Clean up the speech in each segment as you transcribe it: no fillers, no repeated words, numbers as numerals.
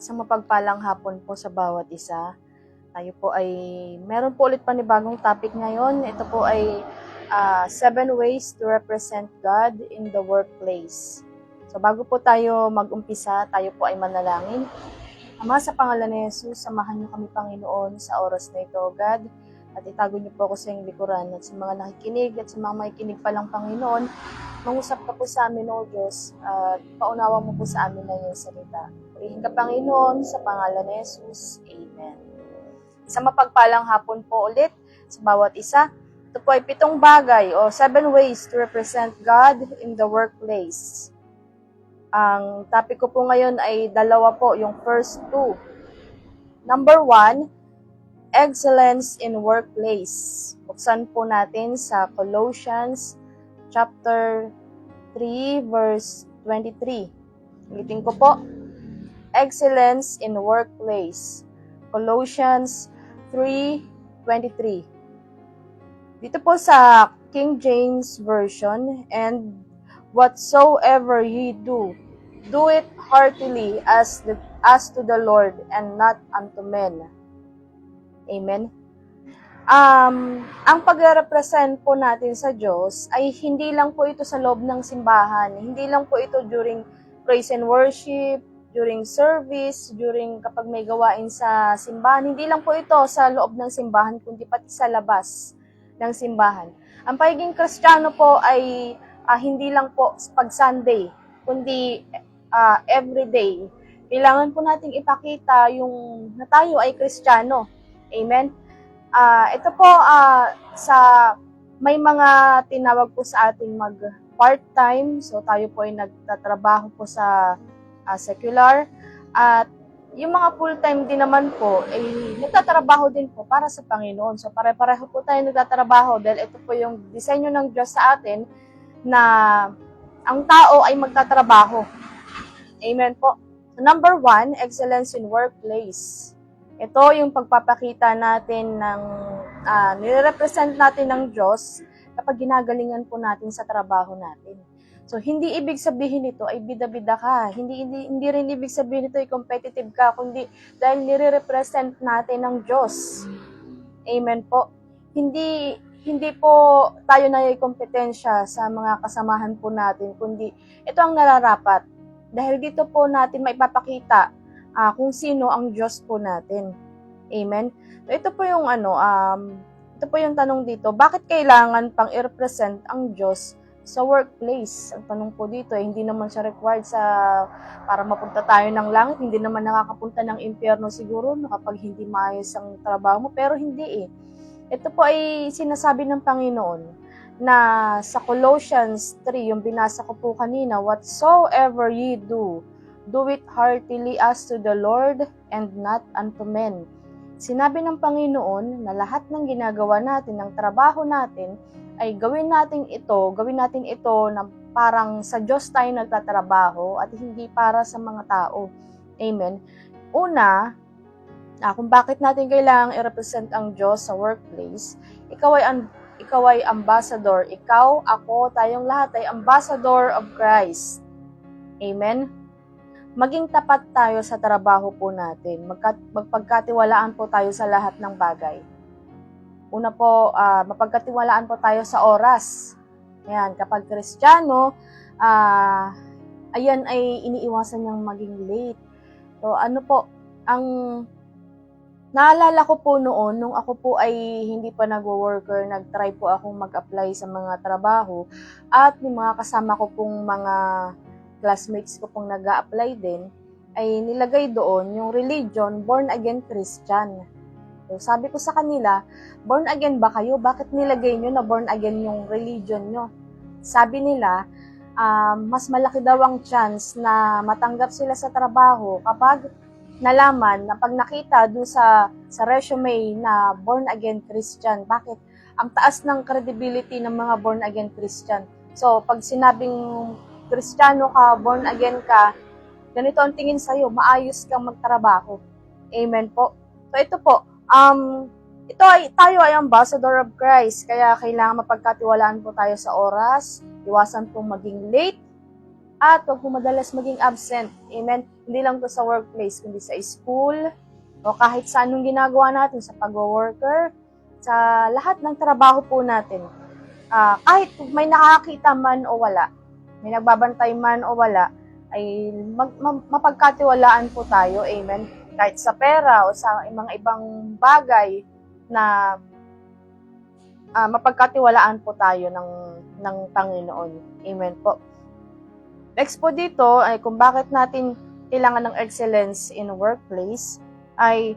Isang mapagpalang hapon po sa bawat isa. Tayo po ay meron po ulit panibagong topic ngayon. Ito po ay 7 ways to represent God in the workplace. So bago po tayo mag-umpisa, tayo po ay manalangin. Ama, sa pangalan ni Jesus, samahan niyo kami, Panginoon, sa oras na ito, God. At itago niyo po ako sa iyong likuran at sa mga nakikinig at sa mga makikinig pa lang, Panginoon. Mangusap ka po sa amin, O Diyos, at paunawa mo po sa amin na iyong salita. Purihin ka, Panginoon, sa pangalan ni Jesus. Amen. Isang mapagpalang hapon po ulit sa bawat isa. Ito po ay 7 bagay o 7 ways to represent God in the workplace. Ang topic ko po ngayon ay dalawa po, yung first 2. Number 1, excellence in workplace. Buksan po natin sa Colossians chapter 3 verse 23. Ulitin ko po. Excellence in workplace. Colossians 3:23. Dito po sa King James Version, and whatsoever ye do, do it heartily as to the Lord and not unto men. Amen. Ang pag-represent po natin sa Diyos ay hindi lang po ito sa loob ng simbahan. Hindi lang po ito during praise and worship, during service, during kapag may gawain sa simbahan. Hindi lang po ito sa loob ng simbahan, kundi pati sa labas ng simbahan. Ang pagiging Kristiyano po ay hindi lang po pag Sunday, kundi everyday. Kailangan po nating ipakita yung na tayo ay Kristiyano. Amen? Ito po sa may mga tinawag po sa ating mag part-time, so tayo po ay nagtatrabaho po sa secular, at yung mga full-time din naman po ay nagtatrabaho din po para sa Panginoon. So pare-pareho po tayo nagtatrabaho dahil ito po yung disenyo ng Diyos sa atin na ang tao ay magtatrabaho. Amen po. So, number 1, excellence in workplace. Ito yung pagpapakita natin ng nire-represent natin ng Diyos kapag ginagalingan po natin sa trabaho natin. So, hindi ibig sabihin nito ay bida-bida ka. Hindi rin ibig sabihin nito ay competitive ka, kundi dahil nire-represent natin ng Diyos. Amen po. Hindi po tayo na kompetensya sa mga kasamahan po natin, kundi ito ang nararapat. Dahil dito po natin maipapakita kung sino ang Diyos po natin. Amen? So, ito po yung ito po yung tanong dito, bakit kailangan pang i-represent ang Diyos sa workplace? Ang tanong po dito, hindi naman siya required para mapunta tayo ng langit, hindi naman nakakapunta ng impyerno siguro kapag hindi maayos ang trabaho mo, pero hindi eh. Ito po ay sinasabi ng Panginoon na sa Colossians 3, yung binasa ko po kanina, whatsoever ye do, do it heartily as to the Lord and not unto men. Sinabi ng Panginoon na lahat ng ginagawa natin, ng trabaho natin, ay gawin natin ito na parang sa Diyos tayo nagtatrabaho at hindi para sa mga tao. Amen. Una, kung bakit natin kailangang i-represent ang Diyos sa workplace, ikaw ay ambassador. Ikaw, ako, tayong lahat ay ambassador of Christ. Amen. Maging tapat tayo sa trabaho po natin. Magpagkatiwalaan po tayo sa lahat ng bagay. Una po, mapagkatiwalaan po tayo sa oras. Ayan, kapag Kristiyano, ayan ay iniiwasan niyang maging late. So ano po, ang naalala ko po noon, nung ako po ay hindi pa nagwo-worker, nag-try po akong mag-apply sa mga trabaho, at yung mga kasama ko pong mga classmates ko pong nag-a-apply din, ay nilagay doon yung religion, born again Christian. So, sabi ko sa kanila, born again ba kayo? Bakit nilagay nyo na born again yung religion nyo? Sabi nila, mas malaki daw ang chance na matanggap sila sa trabaho kapag nalaman na pag nakita doon sa resume na born again Christian. Bakit? Ang taas ng credibility ng mga born again Christian. So, pag sinabing Kristiyano ka, born again ka, ganito ang tingin sa'yo, maayos kang magtrabaho. Amen po. So, ito po, tayo ay ambassador of Christ, kaya kailangan mapagkatiwalaan po tayo sa oras, iwasan pong maging late, At huwag po madalas maging absent. Amen? Hindi lang to sa workplace, kundi sa school, o kahit sa anong ginagawa natin, sa pag-worker, sa lahat ng trabaho po natin. Kahit may nakakita man o wala, may nagbabantay man o wala, ay mapagkatiwalaan po tayo. Amen? Kahit sa pera o sa mga ibang bagay na mapagkatiwalaan po tayo ng Panginoon. Amen po. Next po dito ay kung bakit natin kailangan ng excellence in workplace ay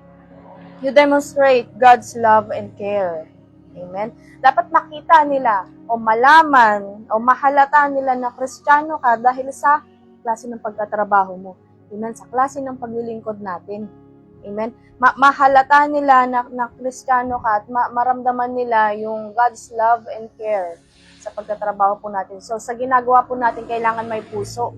you demonstrate God's love and care. Amen? Dapat makita nila o malaman o mahalata nila na Kristiyano ka dahil sa klase ng pagtatrabaho mo. Amen? Sa klase ng paglilingkod natin. Amen? Mahalata nila na Kristiyano ka at maramdaman nila yung God's love and care sa pagtatrabaho po natin. So, sa ginagawa po natin, kailangan may puso.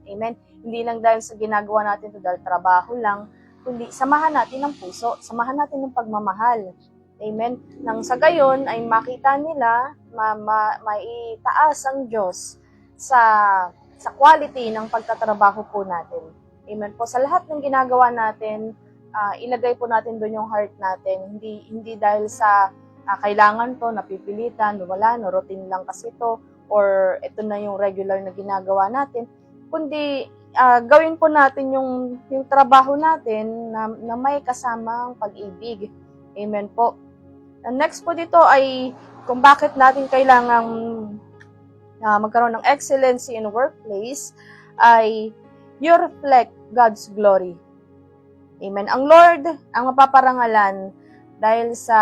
Amen? Hindi lang dahil sa ginagawa natin ito dahil trabaho lang, kundi samahan natin ng puso, samahan natin ng pagmamahal. Amen? Nang sa gayon ay makita nila, maitaas ang Diyos sa quality ng pagtatrabaho po natin. Amen po. Sa lahat ng ginagawa natin, ilagay po natin doon yung heart natin. Hindi dahil sa kailangan to, napipilitan, wala, no, routine lang kasi to, or ito na yung regular na ginagawa natin, kundi gawin po natin yung trabaho natin na may kasamang pag-ibig. Amen po. And next po dito ay kung bakit natin kailangang magkaroon ng excellency in workplace ay you reflect God's glory. Amen. Ang Lord ang mapaparangalan dahil sa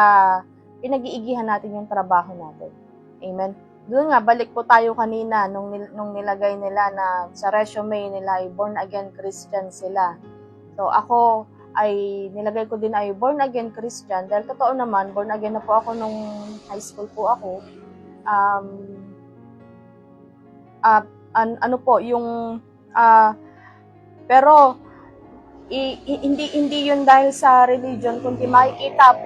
pinag-iigihan natin yung trabaho natin. Amen. Doon nga, balik po tayo kanina nung nilagay nila na sa resume nila ay born again Christian sila. So ako ay nilagay ko din ay born again Christian dahil totoo naman, born again na po ako nung high school po ako. Pero hindi yun dahil sa religion, kundi makikita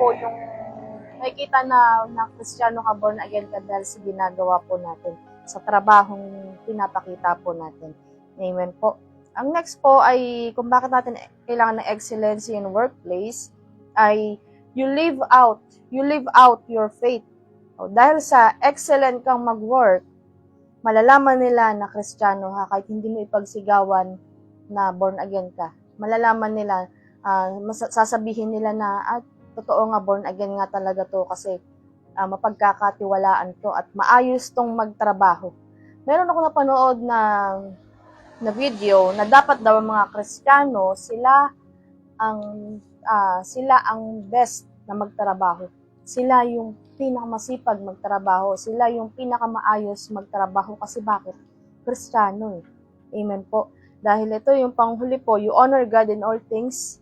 na Kristiyano ka, born again ka dahil sa ginagawa po natin, sa trabahong pinapakita po natin. Amen po. Ang next po ay kung bakit natin kailangan ng excellency in workplace ay you live out your faith. O, dahil sa excellent kang mag-work, malalaman nila na Kristiyano ka kahit hindi mo ipagsigawan na born again ka. Malalaman nila, sasabihin nila na totoo nga, born again nga talaga to kasi mapagkakatiwalaan to at maayos tong magtrabaho. Meron ako napanood na video na dapat daw ang mga Kristiyano, sila ang best na magtrabaho. Sila yung pinakamasipag magtrabaho. Sila yung pinakamaayos magtrabaho kasi bakit? Kristiyano eh. Amen po. Dahil ito yung panghuli po, you honor God in all things.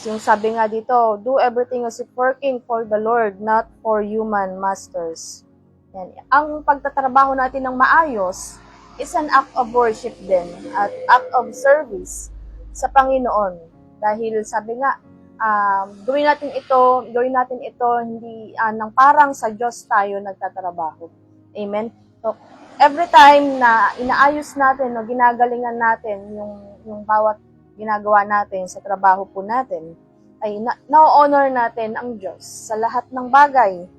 Yung sabi nga dito, do everything as if working for the Lord, not for human masters. Yan. Ang pagtatrabaho natin ng maayos is an act of worship din, at act of service sa Panginoon. Dahil sabi nga, gawin natin ito hindi nang parang sa Diyos tayo nagtatrabaho. Amen. So, every time na inaayos natin o ginagalingan natin yung bawat ginagawa natin sa trabaho po natin, ay na-honor natin ang Diyos sa lahat ng bagay.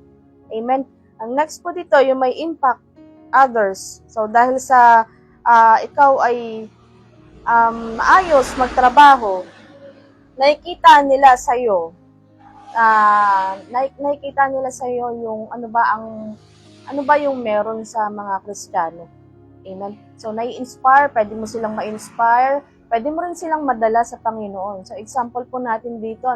Amen. Ang next po dito, yung may impact others. So, dahil sa ikaw ay maayos magtrabaho, nakikita nila sa'yo yung ano ba yung meron sa mga Kristiyano. Amen. So, nai-inspire, pwede mo silang ma-inspire, pwede mo rin silang madala sa Panginoon. So, example po natin dito,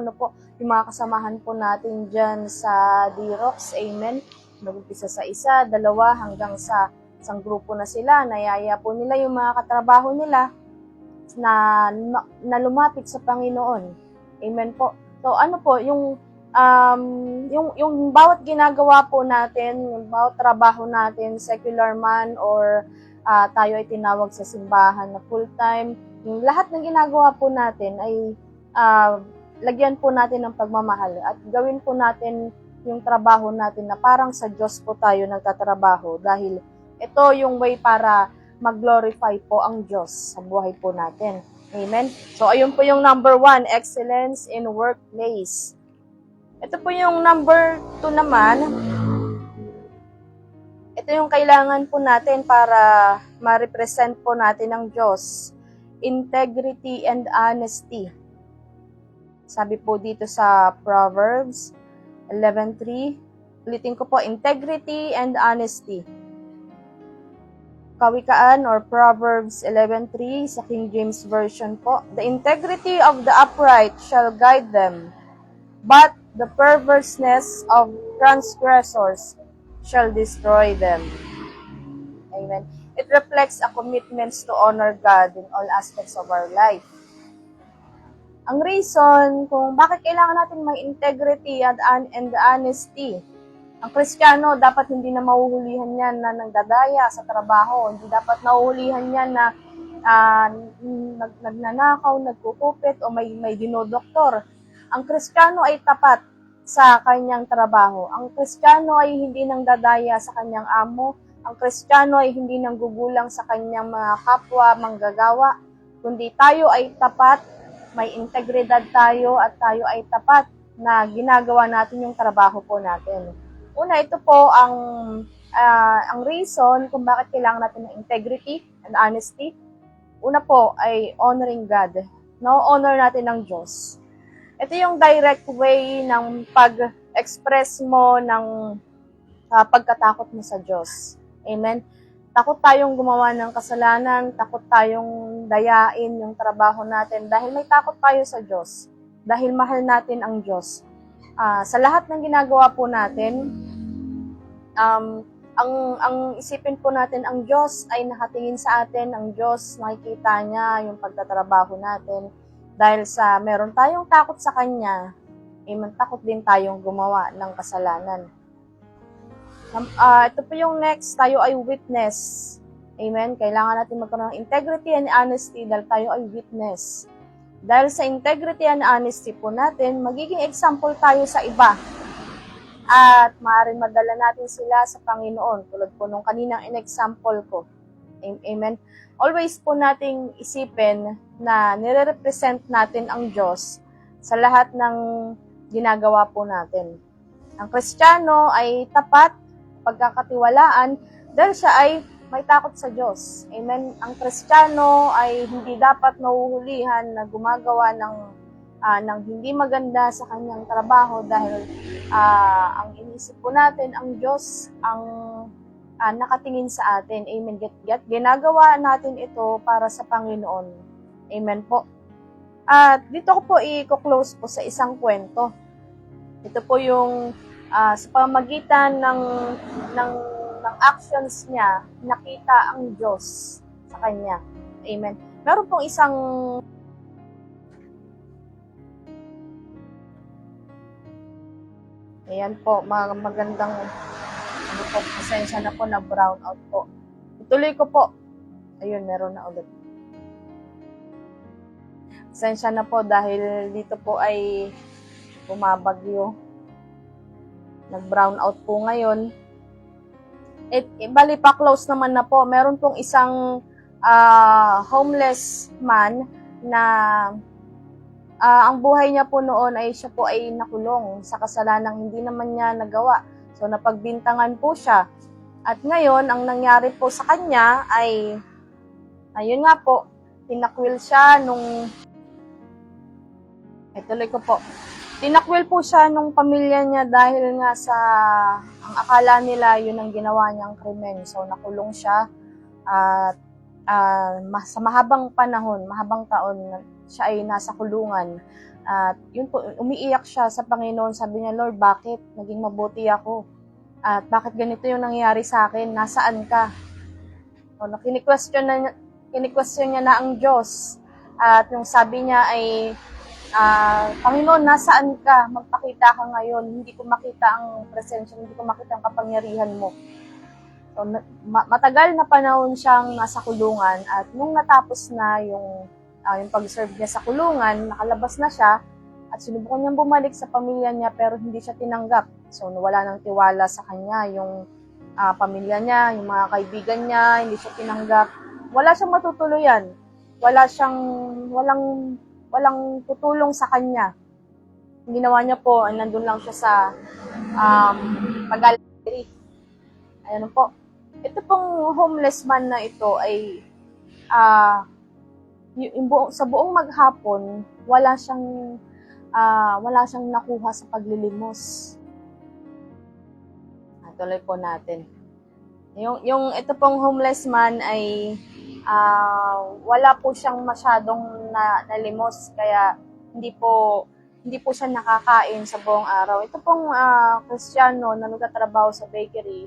yung mga kasamahan po natin dyan sa D-Rocks, amen. Mag-umpisa sa 1, 2, hanggang sa isang grupo na sila, nayaya po nila yung mga katrabaho nila na lumapit sa Panginoon. Amen po. So, yung bawat ginagawa po natin, yung bawat trabaho natin, secular man or tayo ay tinawag sa simbahan na full-time, yung lahat ng ginagawa po natin ay lagyan po natin ng pagmamahal at gawin po natin yung trabaho natin na parang sa Diyos po tayo nagtatrabaho dahil ito yung way para mag-glorify po ang Diyos sa buhay po natin. Amen? So, ayun po yung number 1, excellence in workplace. Ito po yung number 2 naman. Ito yung kailangan po natin para ma-represent po natin ang Diyos. Integrity and honesty. Sabi po dito sa Proverbs 11:3. Ulitin ko po, integrity and honesty. Kawikaan or Proverbs 11:3 sa King James Version po. The integrity of the upright shall guide them, but the perverseness of transgressors shall destroy them. Amen. It reflects a commitment to honor God in all aspects of our life. Ang reason kung bakit kailangan natin may integrity and honesty. Ang Kristiyano, dapat hindi na mahuhulihan yan na nagdadaya sa trabaho. Hindi dapat nahuhulihan yan na nagnanakaw, nagkukupit, o may dinodoktor. Ang Kristiyano ay tapat sa kanyang trabaho. Ang Kristiyano ay hindi nangdadaya sa kanyang amo. Ang Kristiyano ay hindi nanggugulang sa kanyang mga kapwa, manggagawa. Kundi tayo ay tapat, may integridad tayo, at tayo ay tapat na ginagawa natin yung trabaho po natin. Una, ito po ang reason kung bakit kailangan natin ng integrity and honesty. Una po ay honoring God. No-honor natin ng Diyos. Ito yung direct way ng pag-express mo ng pagkatakot mo sa Diyos. Amen? Takot tayong gumawa ng kasalanan, takot tayong dayain yung trabaho natin dahil may takot tayo sa Diyos. Dahil mahal natin ang Diyos. Sa lahat ng ginagawa po natin, ang isipin po natin, ang Diyos ay nakatingin sa atin, ang Diyos nakikita niya yung pagtatrabaho natin. Dahil sa meron tayong takot sa Kanya, takot din tayong gumawa ng kasalanan. Ito po yung next, tayo ay witness. Amen? Kailangan natin magkaroon ng integrity and honesty dahil tayo ay witness. Dahil sa integrity and honesty po natin, magiging example tayo sa iba. At maaaring madala natin sila sa Panginoon, tulad po nung kaninang in-example ko. Amen? Always po nating isipin na nire-represent natin ang Diyos sa lahat ng ginagawa po natin. Ang Kristiyano ay tapat, pagkakatiwalaan, dahil siya ay may takot sa Diyos. Amen? Ang Kristiyano ay hindi dapat nahuhulihan na gumagawa ng hindi maganda sa kanyang trabaho dahil ang iniisip po natin, ang Diyos ang nakatingin sa atin. Amen? Ginagawa natin ito para sa Panginoon. Amen po. At dito ko po i-close po sa isang kwento. Ito po yung sa pamagitan ng actions niya, nakita ang Diyos sa kanya. Amen. Meron pong isang ayan po, magandang pasensya na po na brown out po. Ituloy ko po. Ayun, meron na ulit. Pasensya na po dahil dito po ay bumabagyo. Nag-brown out po ngayon. Bali pa close naman na po. Meron pong isang homeless man na ang buhay niya po noon ay siya po ay nakulong sa kasalanang hindi naman niya nagawa. So napagbintangan po siya. At ngayon, ang nangyari po sa kanya ay, ayun nga po, tinakwil siya nung, tuloy ko po, tinakwil po siya nung pamilya niya dahil nga sa, ang akala nila yun ang ginawa niyang krimen. So nakulong siya at sa mahabang panahon, mahabang taon, siya ay nasa kulungan. At yun po, umiiyak siya sa Panginoon. Sabi niya, Lord, bakit? Naging mabuti ako. At bakit ganito yung nangyayari sa akin? Nasaan ka? So, kini-question niya na ang Diyos. At yung sabi niya ay, Panginoon, nasaan ka? Magpakita ka ngayon. Hindi ko makita ang presensya, hindi ko makita ang kapangyarihan mo. So, matagal na panahon siyang nasa kulungan at nung natapos na yung pag-serve niya sa kulungan, nakalabas na siya at sinubukan niyang bumalik sa pamilya niya pero hindi siya tinanggap. So, wala nang tiwala sa kanya yung pamilya niya, yung mga kaibigan niya, hindi siya tinanggap. wala siyang matutuluyan. Walang tutulong sa kanya. Ang ginawa niya po, ay nandun lang siya sa pag-alalay. Ayan po. Ito pong homeless man na ito ay sa buong maghapon, wala siyang nakuha sa paglilimos. Tuloy po natin. Yung ito pong homeless man ay wala po siyang masyadong nalimos, kaya hindi po siya nakakain sa buong araw. Ito pong Kristiyano na nagtatrabaho sa bakery,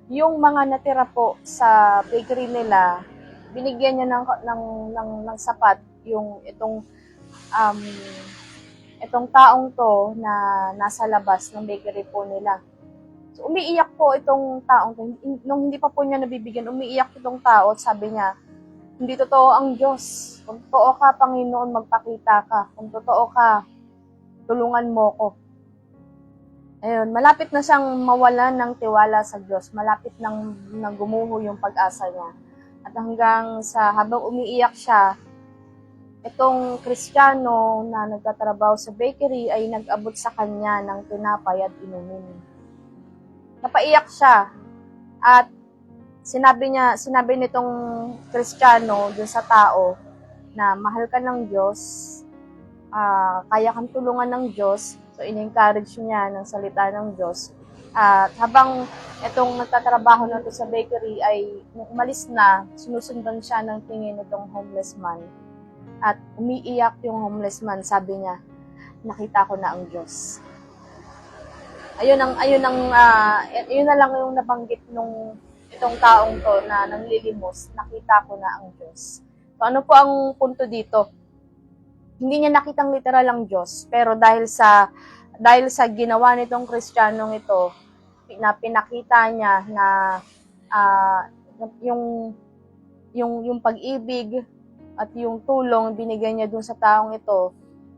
yung mga natira po sa bakery nila, binigyan niya ng sapat yung itong taong to na nasa labas ng bakery po nila. So, umiiyak po itong taong to. Nung hindi pa po niya nabibigyan, umiiyak itong tao at sabi niya, hindi totoo ang Diyos. Kung totoo ka, Panginoon, magpakita ka. Kung totoo ka, tulungan mo ko. Ayun, malapit na siyang mawalan ng tiwala sa Diyos. Malapit nang gumuho yung pag-asa niya. At hanggang sa habang umiiyak siya, itong Kristiyano na nagtatrabaho sa bakery ay nag-abot sa kanya ng tinapay at inumin. Napaiyak siya at sinabi nitong Kristiyano dun sa tao na mahal ka ng Diyos, kaya kang tulungan ng Diyos. So, in-encourage niya ng salita ng Diyos. At habang itong nagtatrabaho na to sa bakery ay nung umalis na, sinusundan siya ng tingin nitong homeless man. At umiiyak yung homeless man, sabi niya, nakita ko na ang Diyos. Ayun na lang yung nabanggit nung itong taong to na nanglilimos, nakita ko na ang Diyos. So, ano po ang punto dito? Hindi niya nakitang literal ang Diyos, pero dahil sa ginawa nitong Kristiyanong ito, na pinakita niya na yung pag-ibig at yung tulong binigay niya dun sa taong ito,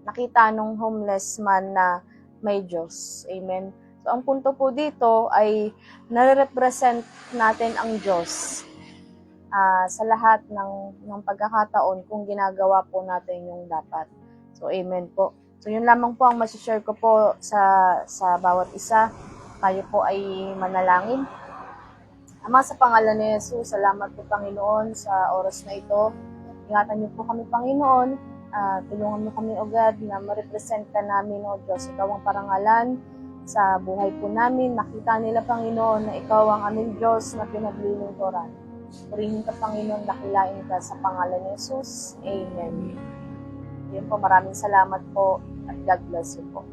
nakita nung homeless man na may Diyos. Amen. So, ang punto po dito ay nare-represent natin ang Diyos sa lahat ng pagkakataon kung ginagawa po natin yung dapat. So, amen po. So, yun lamang po ang masishare ko po sa bawat isa. Tayo po ay manalangin. Ama, sa pangalan ni Jesus, salamat po Panginoon sa oras na ito. Ingatan niyo po kami Panginoon. Tulungan mo kami o God na ma-represent ka namin o Diyos. Ikaw ang parangalan sa buhay po namin. Nakita nila Panginoon na ikaw ang aming Diyos na pinaglilingkuran. Purihin ka Panginoon, dakilain ka sa pangalan ni Jesus. Amen. Yun po, maraming salamat po at God bless you po.